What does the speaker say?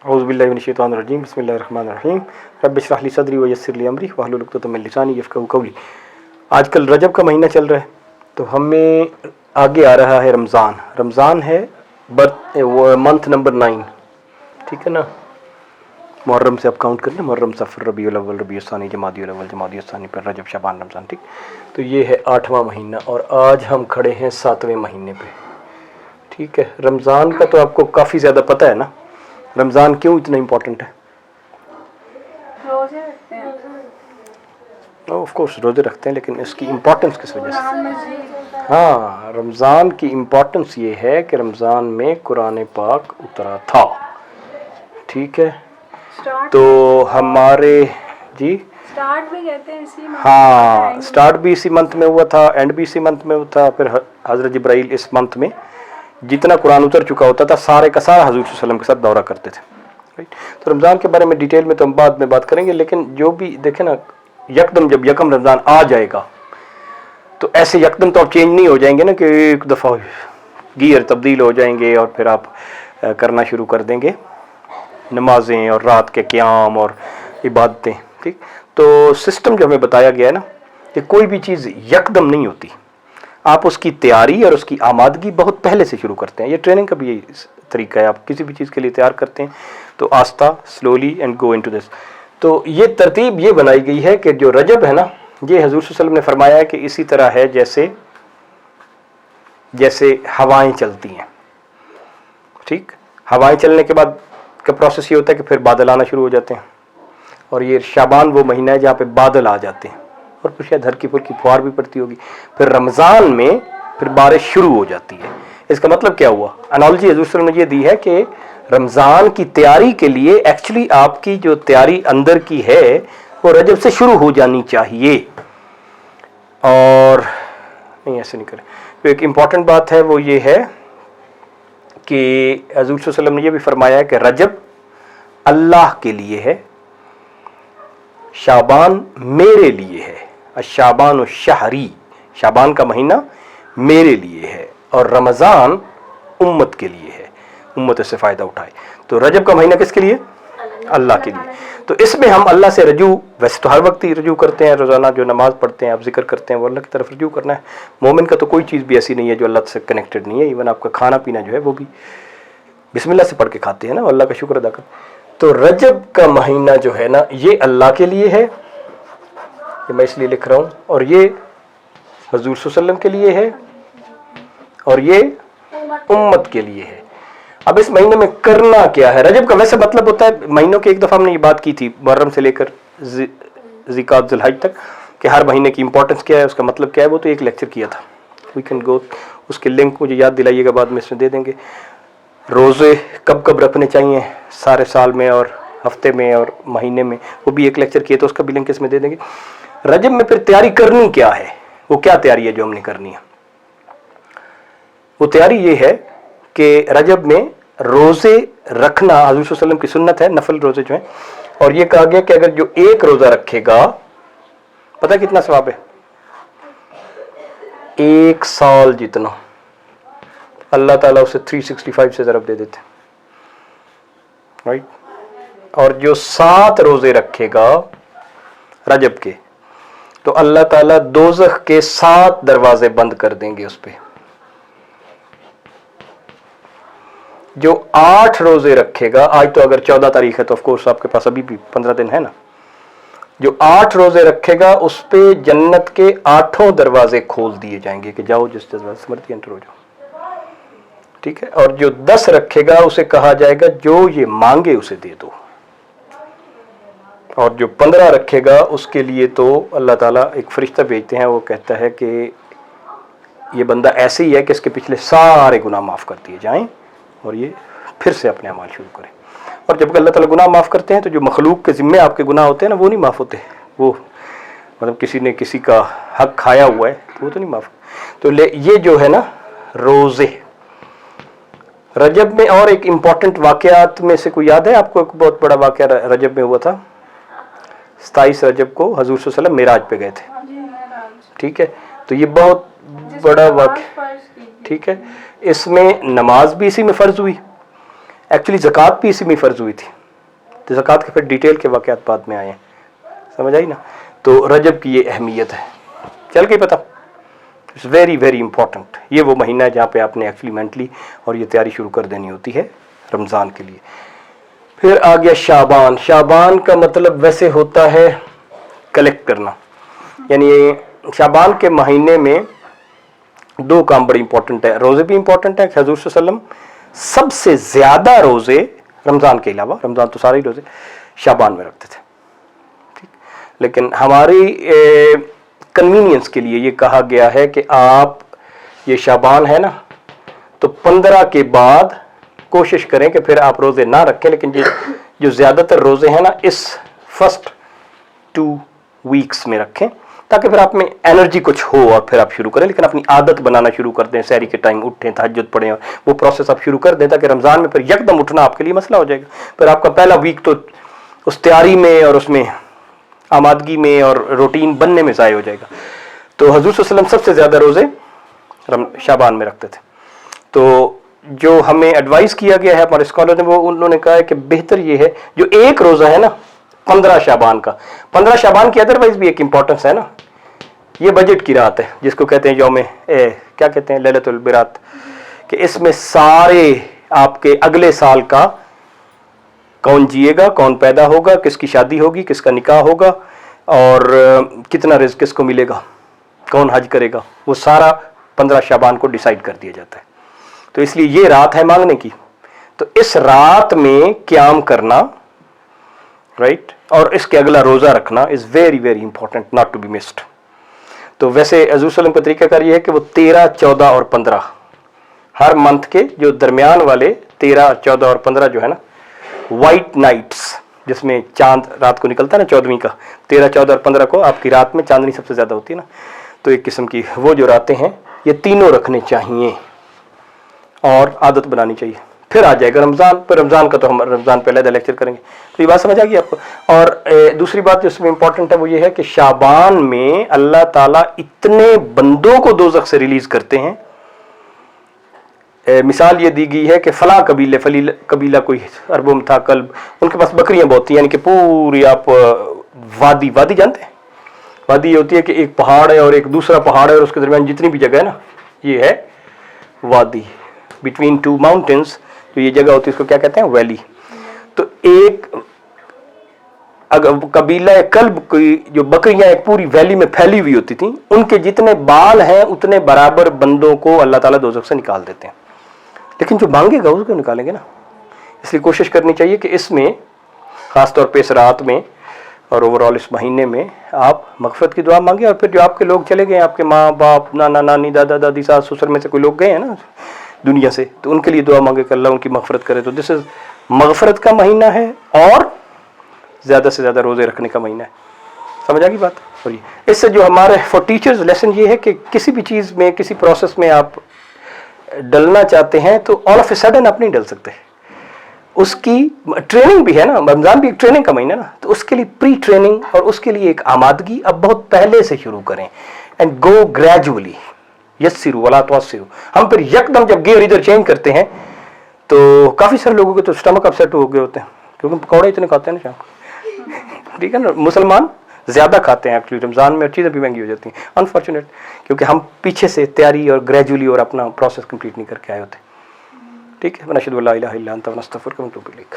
औज़ु बिल्लाहि मिनश शैतानिर रजीम बिस्मिल्लाहिर रहमानिर रहीम रब्बि इश्रह ली सदरी व यस्सिर ली अमरी वहलुल उक़दतम मिन लिसानी यफ़क़हू क़ौली। आजकल रजब का महीना चल रहा है, तो हमें आगे आ रहा है रमज़ान। रमज़ान है वो मंथ नंबर 9, ठीक है ना। मुहर्रम से आप काउंट कर लें, मुहर्रम, सफ़र, रबीउल अव्वल, रबीउल सानी, जमादियुल अव्वल, जमादियुल सानी, पर रजब, शाबान, रमज़ान, ठीक। तो ये है 8वां महीना और आज हम खड़े हैं 7वें महीने पे, ठीक है। रमज़ान का तो आपको काफ़ी ज़्यादा पता है ना, रमज़ान क्यों इतना इम्पोर्टेंट है? रोजे रखते हैं, ऑफ कोर्स रोज़े रखते हैं, लेकिन इसकी इम्पोर्टेंस किस वजह से? हाँ, रमज़ान की इम्पोर्टेंस ये है कि रमज़ान में कुरान पाक उतरा था, ठीक है। तो हमारे जी स्टार्ट भी कहते हैं इसी मंथ, हाँ, स्टार्ट भी इसी मंथ में हुआ था, एंड भी इसी मंथ में हुआ था। फिर हज़रत जिब्राइल इस मंथ में जितना कुरान उतर चुका होता था सारे का सारा हज़ूर सल्लल्लाहु अलैहि वसल्लम के साथ दौरा करते थे, राइट। तो रमज़ान के बारे में डिटेल में तो हम बाद में बात करेंगे, लेकिन जो भी देखें ना, यकदम जब यकम रमज़ान आ जाएगा तो ऐसे यकदम तो आप चेंज नहीं हो जाएंगे ना कि एक दफ़ा गियर तब्दील हो जाएंगे और फिर आप करना शुरू कर देंगे नमाजें और रात के क़याम और इबादतें, ठीक। तो सिस्टम जो हमें बताया गया है ना कि कोई भी चीज़ यकदम नहीं होती, आप उसकी तैयारी और उसकी आमादगी बहुत पहले से शुरू करते हैं। ये ट्रेनिंग का भी यही तरीका है, आप किसी भी चीज़ के लिए तैयार करते हैं तो आस्ता, slowly and go into this. तो ये तरतीब ये बनाई गई है कि जो रजब है ना, ये हज़ूर सल्लल्लाहु अलैहि वसल्लम ने फरमाया है कि इसी तरह है जैसे जैसे हवाएं चलती हैं, ठीक। हवाएं चलने के बाद का प्रोसेस ये होता है कि फिर बादल आना शुरू हो जाते हैं, और ये शाबान वो महीना है जहाँ पे बादल आ जाते हैं और कुछ शायद हल्की फुल्की फुहार भी पड़ती होगी। फिर रमज़ान में फिर बारिश शुरू हो जाती है। इसका मतलब क्या हुआ? एनालॉजी हज़ूर सल्लल्लाहु अलैहि वसल्लम ने ये दी है कि रमज़ान की तैयारी के लिए एक्चुअली आपकी जो तैयारी अंदर की है वो रजब से शुरू हो जानी चाहिए, और नहीं ऐसे नहीं करें। तो एक इम्पॉर्टेंट बात है वो ये है कि हज़ूर सल्लल्लाहु अलैहि वसल्लम ने यह भी फरमाया है कि रजब अल्लाह के लिए है, शाबान मेरे लिए है, शाबान शहरी, शाबान का महीना मेरे लिए है, और रमज़ान उम्मत के लिए है, उम्मत इससे फ़ायदा उठाए। तो रजब का महीना किसके लिए? अल्लाह के लिए। तो इसमें हम अल्लाह से रजू, वैसे तो हर वक्त ही रजू करते हैं, रोज़ाना जो नमाज़ पढ़ते हैं, आप जिक्र करते हैं, वो अल्लाह की तरफ रजू करना है। मोमिन का तो कोई चीज़ भी ऐसी नहीं है जो अल्लाह से कनेक्टेड नहीं है। इवन आपका खाना पीना जो है वो भी बिस्मिल्लाह से पढ़ के खाते हैं ना, अल्लाह का शुक्र अदा कर। तो रजब का महीना जो है ना, ये अल्लाह के लिए है, ये मैं इसलिए लिख रहा हूँ, और ये हज़ूर सल्लल्लाहु अलैहि वसल्लम के लिए है, और ये उम्मत के लिए है। अब इस महीने में करना क्या है? रजब का वैसे मतलब होता है महीनों की, एक दफ़ा हमने ये बात की थी मुहर्रम से लेकर ज़िकात ज़ुल्हज तक कि हर महीने की इंपॉर्टेंस क्या है, उसका मतलब क्या है, वो तो एक लेक्चर किया था। वी कैन गो, उसके लिंक मुझे याद दिलाइएगा, बाद में इसमें दे देंगे। रोज़े कब कब रखने चाहिए सारे साल में और हफ्ते में और महीने में, वो भी एक लेक्चर किए, तो उसका भी लिंक इसमें दे देंगे। रजब में फिर तैयारी करनी क्या है, वो क्या तैयारी है जो हमने करनी है? वो तैयारी ये है कि रजब में रोज़े रखना हज़रत सल्लल्लाहु अलैहि वसल्लम की सुन्नत है, नफल रोज़े जो हैं। और ये कहा गया कि अगर जो एक रोज़ा रखेगा, पता कितना सवाब है? 1 साल जितना। अल्लाह ताला उसे 365 से ज़रब दे देते, राइट। और जो 7 रोज़े रखेगा रजब के, तो अल्लाह ताला दोज़ख के 7 दरवाजे बंद कर देंगे उस पर। जो 8 रोज़े रखेगा, आज तो अगर 14 तारीख है तो ऑफ कोर्स आपके पास अभी भी 15 दिन है ना, जो 8 रोज़े रखेगा उस पे जन्नत के 8 दरवाजे खोल दिए जाएंगे कि जाओ जिस दरवाजे से मर्जी एंटर हो जाओ, ठीक है। और जो 10 रखेगा उसे कहा जाएगा जो ये मांगे उसे दे दो, और जो 15 रखेगा उसके लिए तो अल्लाह ताला एक फरिश्ता भेजते हैं, वो कहता है कि ये बंदा ऐसे ही है कि इसके पिछले सारे गुनाह माफ़ कर दिए जाएं और ये फिर से अपने अमाल शुरू करें। और जब अल्लाह ताला गुनाह माफ़ करते हैं तो जो मखलूक के ज़िम्मे आपके गुनाह होते हैं ना, वो नहीं माफ़ होते। वो मतलब किसी ने किसी का हक खाया हुआ है तो वो तो नहीं माफ़। तो ये जो है ना रोज़े रजब में, और एक इम्पॉर्टेंट वाक़यात में से कोई याद है आपको? एक बहुत बड़ा वाक़या रजब में हुआ था। 27 रजब को हज़ूर सल्लल्लाहु अलैहि वसल्लम मेराज पे गए थे, ठीक है। तो ये बहुत बड़ा वाक़या, ठीक है। इसमें नमाज भी इसी में फ़र्ज़ हुई, एक्चुअली ज़कात भी इसी में फ़र्ज़ हुई थी, तो ज़कात के फिर डिटेल के वाक़यात बाद में आए हैं, समझ आई ना। तो रजब की ये अहमियत है, चल के पता, इट्स वेरी वेरी इंपॉर्टेंट। ये वो महीना है जहाँ पे आपने एक्चुअली मेंटली और ये तैयारी शुरू कर देनी होती है रमज़ान के लिए। फिर आ गया शाबान। शाबान का मतलब वैसे होता है कलेक्ट करना, यानी शाबान के महीने में दो काम बड़े इंपॉर्टेंट है, रोज़े भी इंपॉर्टेंट है। हज़ूर सल्लल्लाहु अलैहि वसल्लम सबसे ज़्यादा रोज़े रमज़ान के अलावा, रमज़ान तो सारे ही रोज़े शाबान में रखते थे, ठीक। लेकिन हमारी कन्वीनियंस के लिए ये कहा गया है कि आप ये शाबान है ना, तो 15 के बाद कोशिश करें कि फिर आप रोज़े ना रखें, लेकिन जो ज़्यादातर रोज़े हैं ना इस फर्स्ट 2 वीक्स में रखें, ताकि फिर आप में एनर्जी कुछ हो और फिर आप शुरू करें। लेकिन अपनी आदत बनाना शुरू कर दें, सहरी के टाइम उठें, तहज्जुद पढ़ें, और वो प्रोसेस आप शुरू कर दें, ताकि रमज़ान में फिर यकदम उठना आपके लिए मसला हो जाएगा। फिर आपका पहला वीक तो उस तैयारी में और उसमें आमादगी में और रूटीन बनने में ज़ाय हो जाएगा। तो हज़ूर सल्लल्लाहु अलैहि वसल्लम सबसे ज़्यादा रोज़े शाबान में रखते थे। तो जो हमें एडवाइस किया गया है हमारे स्कॉलर ने, वो उन्होंने कहा है कि बेहतर ये है जो एक रोज़ा है ना 15 शाबान का, 15 शाबान की अदरवाइज भी एक इंपॉर्टेंस है ना, ये बजट की रात है जिसको कहते हैं यौम क्या कहते हैं, लैलतुल बिरात, कि इसमें सारे आपके अगले साल का कौन जिएगा, कौन पैदा होगा, किसकी शादी होगी, किसका निकाह होगा, और कितना रिज़्क किसको मिलेगा, कौन हज करेगा, वो सारा 15 शाबान को डिसाइड कर दिया जाता है। तो इसलिए ये रात है मांगने की, तो इस रात में क़याम करना, राइट, और इसके अगला रोज़ा रखना is very very important, not to be missed. तो वैसे हज़ूर सल्लल्लाहु अलैहि वसल्लम का तरीक़ाकार ये है कि वो 13, 14 और 15 हर मंथ के जो दरमियान वाले 13, 14 और 15 जो है ना वाइट नाइट्स, जिसमें चांद रात को निकलता है ना 14वीं का, 13, 14 और 15 को आपकी रात में चांदनी सबसे ज़्यादा होती है ना, तो एक किस्म की वो जो रातें हैं ये तीनों रखने चाहिए और आदत बनानी चाहिए। फिर आ जाएगा रमज़ान, पर रमज़ान का तो हम रमज़ान पे अलग लेक्चर करेंगे। तो ये बात समझ आ गई आपको। और दूसरी बात जो इसमें इंपॉर्टेंट है वो ये है कि शाबान में अल्लाह ताला इतने बंदों को दोज़ख से रिलीज़ करते हैं। मिसाल ये दी गई है कि फ़लाँ कबीला कोई अरबों में था कल्ब, उनके पास बकरियां बहुत थी, यानी कि पूरी आप वादी जानते हैं, वादी होती है कि एक पहाड़ है और एक दूसरा पहाड़ है और उसके दरमियान जितनी भी जगह है ना, ये है वादी, बिटवीन 2 माउंटेन्स, तो ये जगह होती है इसको क्या कहते हैं, वैली। तो एक कबीला कल्ब की जो बकरियां एक पूरी वैली में फैली हुई होती थी, उनके जितने बाल हैं उतने बराबर बंदों को अल्लाह ताला दोज़ख से निकाल देते हैं। लेकिन जो मांगेगा उसको निकालेंगे ना, इसलिए कोशिश करनी चाहिए कि इसमें ख़ास तौर पे इस रात में और ओवरऑल इस महीने में आप मग़फ़िरत की दुआ मांगे। और फिर जो आपके लोग चले गए, आपके माँ बाप, नाना नानी, दादा दादी, सास ससुर में से कोई लोग गए हैं ना दुनिया से, तो उनके लिए दुआ मांगे कि अल्लाह उनकी मग़फ़िरत करे। तो दिस इज़ मग़फ़िरत का महीना है और ज़्यादा से ज़्यादा रोज़े रखने का महीना है। समझ आ गई बात। और इससे जो हमारे फॉर टीचर्स लेसन ये है कि किसी भी चीज़ में, किसी प्रोसेस में आप डलना चाहते हैं तो ऑल ऑफ ए सडन आप नहीं डल सकते। उसकी ट्रेनिंग भी है ना, रमज़ान भी एक ट्रेनिंग का महीना ना, तो उसके लिए प्री ट्रेनिंग और उसके लिए एक आमादगी अब बहुत पहले से शुरू करें एंड गो ग्रेजुअली, यस्सिरू वला तुअस्सिरू। हम फिर यकदम जब गियर इधर चेंज करते हैं तो काफ़ी सारे लोगों के तो स्टमक अपसेट हो गए होते हैं, क्योंकि पकौड़े इतने खाते हैं ना शाम को, ठीक है ना। मुसलमान ज़्यादा खाते हैं एक्चुअली रमज़ान में, और चीज़ें भी महंगी हो जाती हैं अनफॉर्चुनेट, क्योंकि हम पीछे से तैयारी और ग्रेजुअली और अपना प्रोसेस कंप्लीट नहीं करके आए होते। ठीक है, वनशहदु अल्ला इलाहा इल्ला अंता वनस्तगफिरुका व नतूबु इलैक।